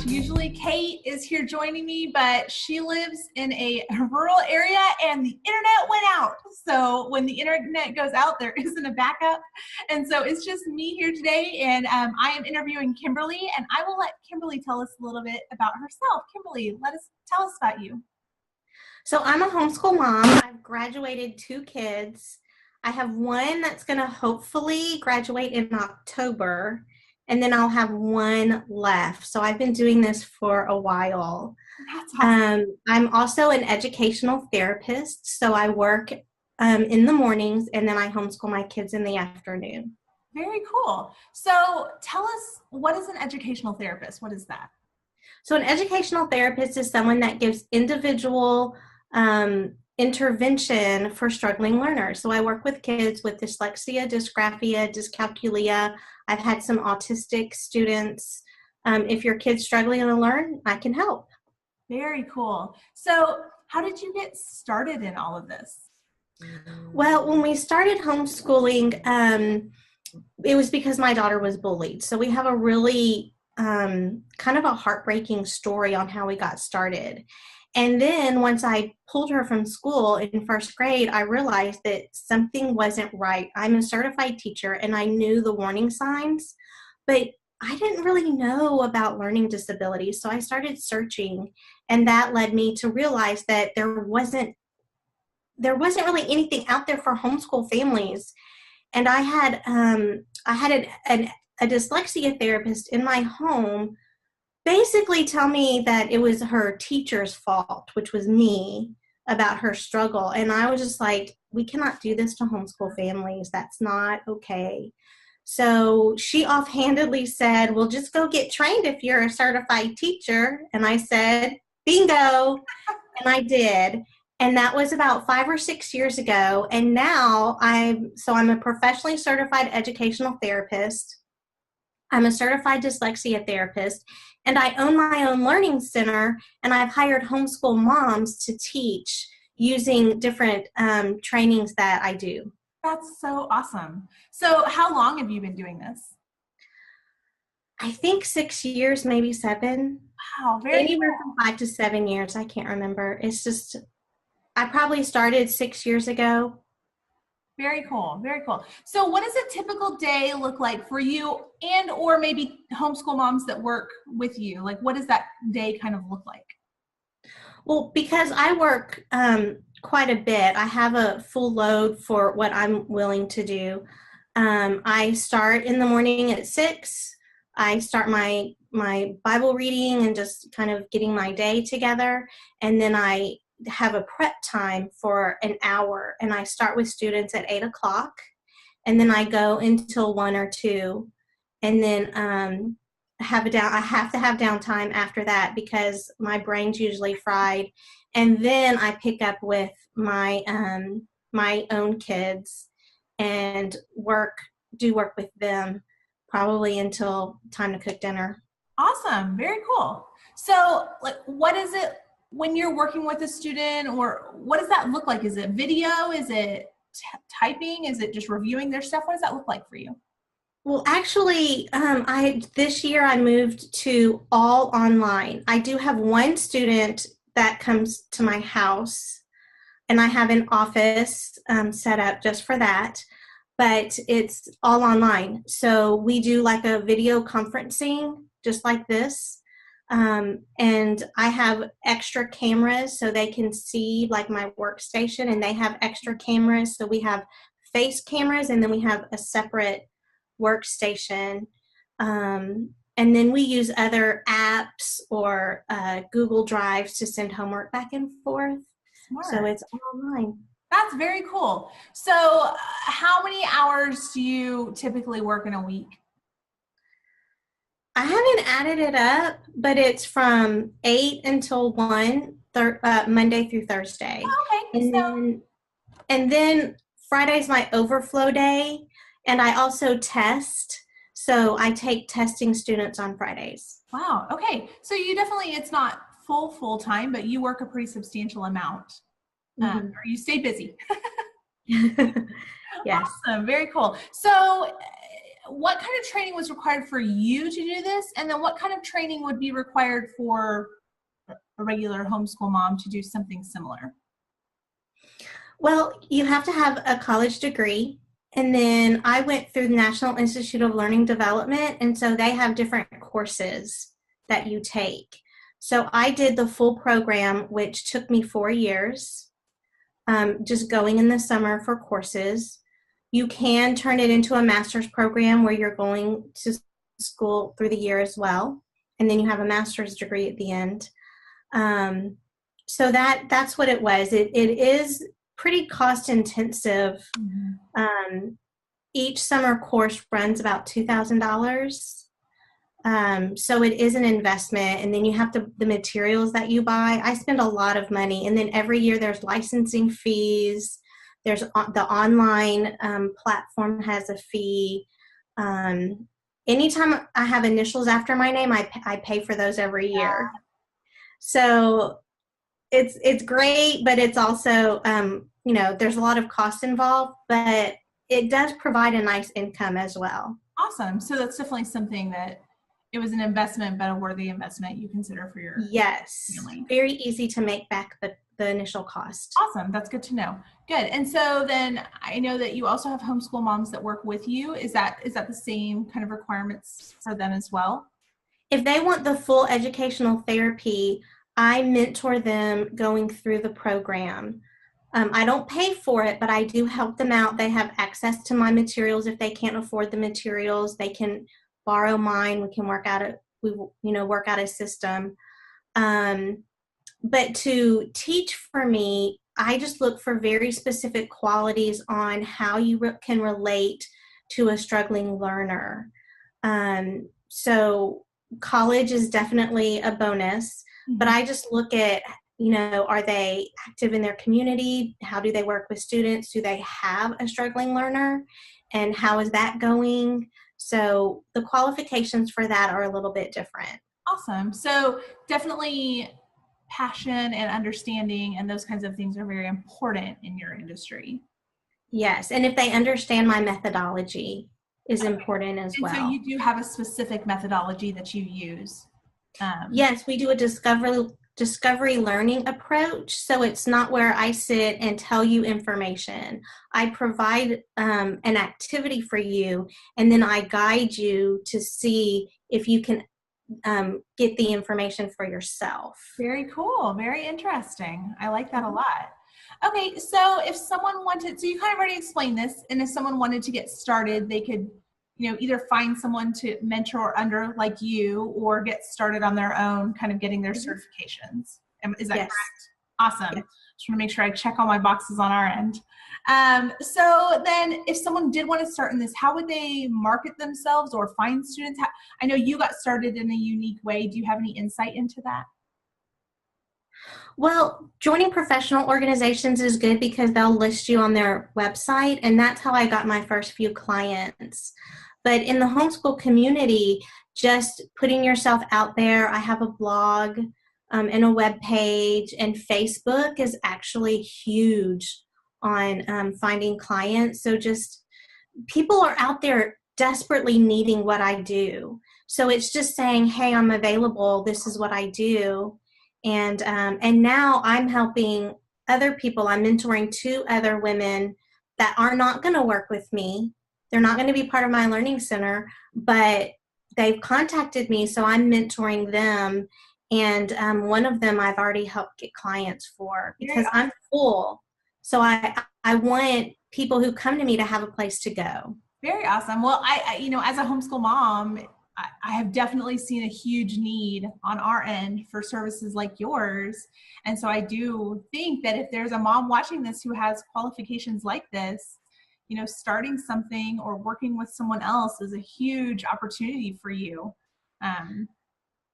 Usually Kate is here joining me, but she lives in a rural area and the internet went out. So when the internet goes out, there isn't a backup. And so it's just me here today, and I am interviewing Kimberly, and I will let Kimberly tell us a little bit about herself. Kimberly, tell us about you. So I'm a homeschool mom. I've graduated 2 kids. I have one that's going to hopefully graduate in October, and then I'll have one left. So I've been doing this for a while. That's awesome. I'm also an educational therapist. So I work in the mornings, and then I homeschool my kids in the afternoon. Very cool. So tell us, what is an educational therapist? What is that? So an educational therapist is someone that gives individual intervention for struggling learners. So I work with kids with dyslexia, dysgraphia, dyscalculia. I've had some autistic students. If your kid's struggling to learn, I can help. Very cool. So how did you get started in all of this? Well, when we started homeschooling, it was because my daughter was bullied. So we have a really kind of a heartbreaking story on how we got started. And then once I pulled her from school in first grade, I realized that something wasn't right. I'm a certified teacher and I knew the warning signs, but I didn't really know about learning disabilities. So I started searching, and that led me to realize that there wasn't really anything out there for homeschool families. And I had a dyslexia therapist in my home basically tell me that it was her teacher's fault, which was me, about her struggle. And I was just like, we cannot do this to homeschool families. That's not okay. So she offhandedly said, well, just go get trained if you're a certified teacher. And I said, bingo. And I did. And that was about 5 or 6 years ago. And now I'm a professionally certified educational therapist. I'm a certified dyslexia therapist, and I own my own learning center, and I've hired homeschool moms to teach using different trainings that I do. That's so awesome. So how long have you been doing this? I think 6 years, maybe 7. Wow, anywhere from 5 to 7 years. I can't remember. It's just, I probably started 6 years ago. Very cool. Very cool. So what does a typical day look like for you and or maybe homeschool moms that work with you? Like, what does that day kind of look like? Well, because I work quite a bit, I have a full load for what I'm willing to do. I start in the morning at 6. I start my Bible reading and just kind of getting my day together. And then I have a prep time for an hour, and I start with students at 8 o'clock, and then I go until 1 or 2, and then I have to have downtime after that because my brain's usually fried, and then I pick up with my own kids and do work with them probably until time to cook dinner. Awesome. Very cool. So like, what is it when you're working with a student, or what does that look like? Is it video? Is it typing? Is it just reviewing their stuff? What does that look like for you? Well, actually, this year I moved to all online. I do have one student that comes to my house, and I have an office set up just for that, but it's all online. So we do like a video conferencing, just like this. And I have extra cameras so they can see like my workstation, and they have extra cameras. So we have face cameras, and then we have a separate workstation. And then we use other apps or Google Drives to send homework back and forth. Smart. So it's online. That's very cool. So how many hours do you typically work in a week? I haven't added it up, but it's from 8 until 1, Monday through Thursday. Oh, okay. And then Friday's my overflow day, and I also test. So I take testing students on Fridays. Wow. Okay. So you definitely, it's not full time, but you work a pretty substantial amount. Or you stay busy. Yes. Awesome. Very cool. So what kind of training was required for you to do this? And then what kind of training would be required for a regular homeschool mom to do something similar? Well, you have to have a college degree. And then I went through the National Institute of Learning Development. And so they have different courses that you take. So I did the full program, which took me 4 years, just going in the summer for courses. You can turn it into a master's program where you're going to school through the year as well. And then you have a master's degree at the end. So that's what it was. It is pretty cost intensive. Mm-hmm. Each summer course runs about $2,000. So it is an investment, and then you have the materials that you buy. I spend a lot of money, and then every year there's licensing fees. There's the online platform has a fee. Anytime I have initials after my name, I pay for those every year. So it's great, but it's also there's a lot of cost involved, but it does provide a nice income as well. Awesome. So that's definitely something that it was an investment, but a worthy investment you consider for your family. Very easy to make back the initial cost. Awesome. That's good to know. Good. And so then I know that you also have homeschool moms that work with you. Is that the same kind of requirements for them as well? If they want the full educational therapy, I mentor them going through the program. I don't pay for it, but I do help them out. They have access to my materials. If they can't afford the materials, they can borrow mine. We can work out a system. But to teach for me, I just look for very specific qualities on how you can relate to a struggling learner. So college is definitely a bonus, but I just look at, are they active in their community? How do they work with students? Do they have a struggling learner? And how is that going? So the qualifications for that are a little bit different. Awesome. So definitely passion and understanding and those kinds of things are very important in your industry. Yes. And if they understand my methodology is important as well. So you do have a specific methodology that you use. Yes, we do a discovery learning approach. So it's not where I sit and tell you information. I provide an activity for you, and then I guide you to see if you can get the information for yourself. Very cool. Very interesting. I like that a lot. Okay, so if someone wanted, so you kind of already explained this, and if someone wanted to get started, they could either find someone to mentor under like you or get started on their own, kind of getting their certifications. Is that correct? Awesome. Yes. Just want to make sure I check all my boxes on our end. So then if someone did want to start in this, how would they market themselves or find students? I know you got started in a unique way. Do you have any insight into that? Well, joining professional organizations is good because they'll list you on their website, and that's how I got my first few clients. But in the homeschool community, just putting yourself out there, I have a blog and a web page, and Facebook is actually huge on finding clients. So just people are out there desperately needing what I do. So it's just saying, hey, I'm available. This is what I do. And now I'm helping other people. I'm mentoring 2 other women that are not going to work with me. They're not going to be part of my learning center, but they've contacted me, so I'm mentoring them. And one of them I've already helped get clients for because I'm full. So I want people who come to me to have a place to go. Very awesome. Well, I as a homeschool mom, I have definitely seen a huge need on our end for services like yours. And so I do think that if there's a mom watching this who has qualifications like this, starting something or working with someone else is a huge opportunity for you.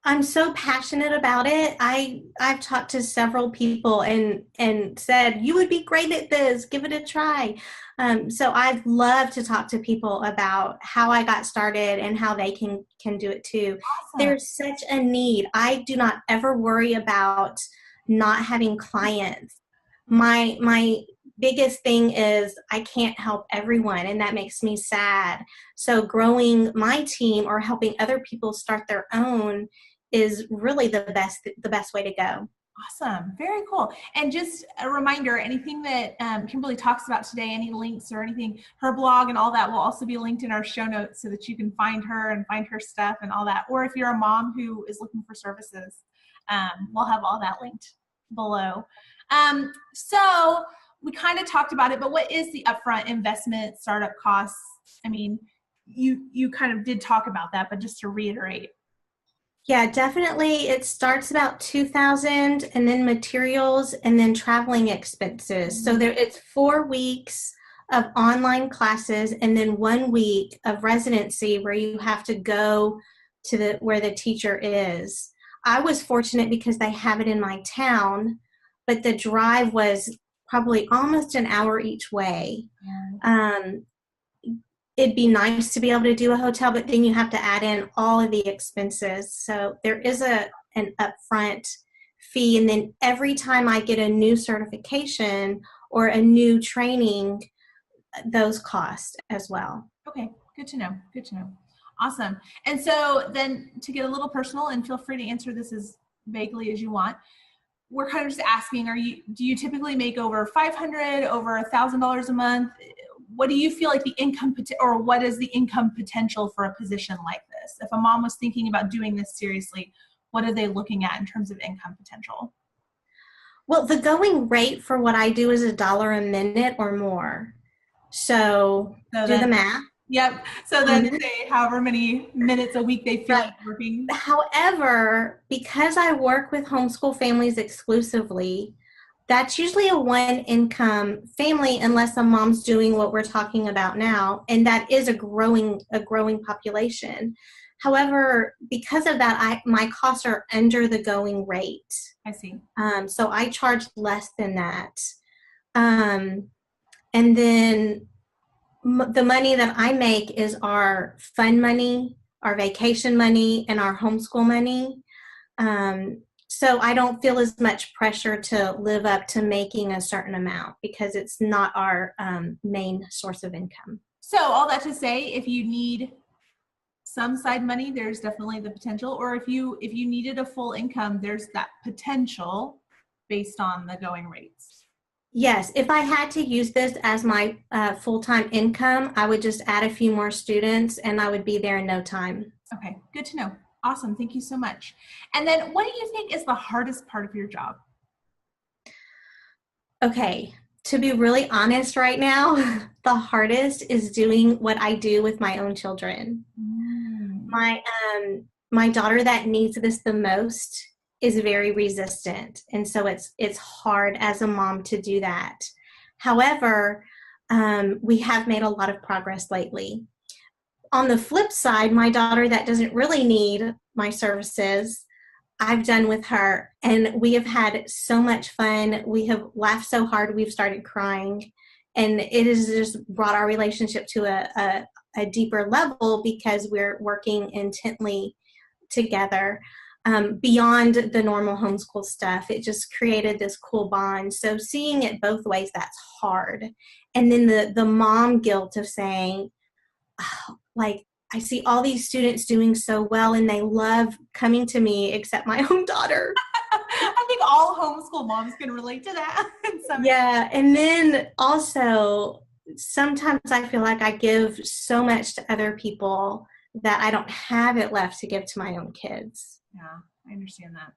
I'm so passionate about it. I've talked to several people and said, you would be great at this, give it a try. So I'd love to talk to people about how I got started and how they can do it too. Awesome. There's such a need. I do not ever worry about not having clients. My biggest thing is I can't help everyone, and that makes me sad. So growing my team or helping other people start their own is really the best way to go. Awesome. Very cool. And just a reminder, anything that Kimberly talks about today, any links or anything, her blog and all that will also be linked in our show notes so that you can find her and find her stuff and all that. Or if you're a mom who is looking for services, we'll have all that linked below. So we kind of talked about it, but what is the upfront investment, startup costs? I mean, you kind of did talk about that, but just to reiterate. Yeah, definitely. It starts about 2000 and then materials and then traveling expenses. So it's 4 weeks of online classes and then 1 week of residency where you have to go to where the teacher is. I was fortunate because they have it in my town, but the drive was probably almost an hour each way. It'd be nice to be able to do a hotel, but then you have to add in all of the expenses. So there is an upfront fee. And then every time I get a new certification or a new training, those cost as well. Okay, good to know. Good to know. Awesome. And so then to get a little personal, and feel free to answer this as vaguely as you want, we're kind of just asking, do you typically make over $500, over $1,000 a month? What do you feel like the income, or what is the income potential for a position like this? If a mom was thinking about doing this seriously, what are they looking at in terms of income potential? Well, the going rate for what I do is $1 a minute or more. So do the math. Yep. So then say however many minutes a week they feel like working. However, because I work with homeschool families exclusively, that's usually a one income family unless a mom's doing what we're talking about now. And that is a growing population. However, because of that, my costs are under the going rate. I see. So I charge less than that. And then the money that I make is our fund money, our vacation money, and our homeschool money. So I don't feel as much pressure to live up to making a certain amount because it's not our main source of income. So all that to say, if you need some side money, there's definitely the potential. Or if you needed a full income, there's that potential based on the going rates. Yes, if I had to use this as my full-time income, I would just add a few more students and I would be there in no time. Okay, good to know. Awesome. Thank you so much. And then what do you think is the hardest part of your job? Okay, to be really honest right now, the hardest is doing what I do with my own children. My daughter that needs this the most is very resistant. And so it's hard as a mom to do that. However, we have made a lot of progress lately. On the flip side, my daughter that doesn't really need my services, I've done with her, and we have had so much fun. We have laughed so hard, we've started crying, and it has just brought our relationship to a deeper level because we're working intently together. Beyond the normal homeschool stuff, it just created this cool bond. So seeing it both ways, that's hard. And then the mom guilt of saying, oh, like, I see all these students doing so well and they love coming to me except my own daughter. I think all homeschool moms can relate to that. Yeah. And then also sometimes I feel like I give so much to other people that I don't have it left to give to my own kids. Yeah, I understand that.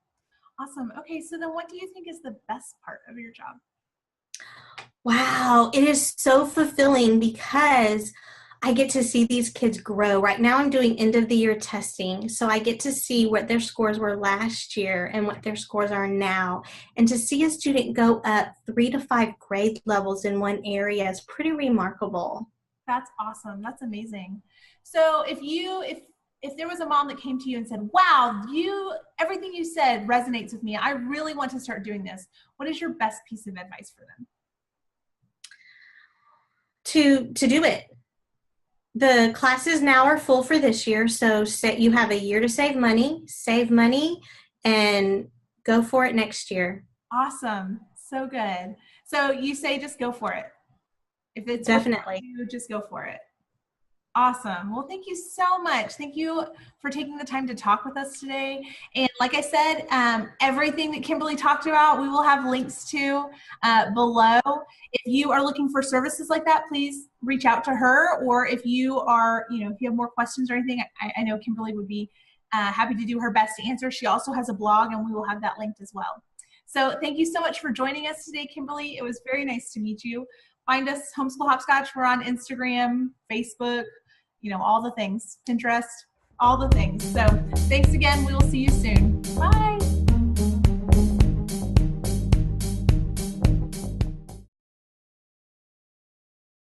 Awesome. Okay, so then what do you think is the best part of your job? Wow, it is so fulfilling because I get to see these kids grow. Right now I'm doing end of the year testing, so I get to see what their scores were last year and what their scores are now. And to see a student go up 3 to 5 grade levels in one area is pretty remarkable. That's awesome. That's amazing. So if there was a mom that came to you and said, wow, everything you said resonates with me, I really want to start doing this, what is your best piece of advice for them? To do it. The classes now are full for this year, so you have a year to save money, and go for it next year. Awesome. So good. So you say just go for it. If it's Definitely. you, just go for it. Awesome. Well, thank you so much. Thank you for taking the time to talk with us today. And like I said, everything that Kimberly talked about, we will have links to below. If you are looking for services like that, please reach out to her. Or if you are, if you have more questions or anything, I know Kimberly would be happy to do her best to answer. She also has a blog, and we will have that linked as well. So thank you so much for joining us today, Kimberly. It was very nice to meet you. Find us, Homeschool Hopscotch. We're on Instagram, Facebook, all the things, Pinterest, all the things. So thanks again. We will see you soon. Bye.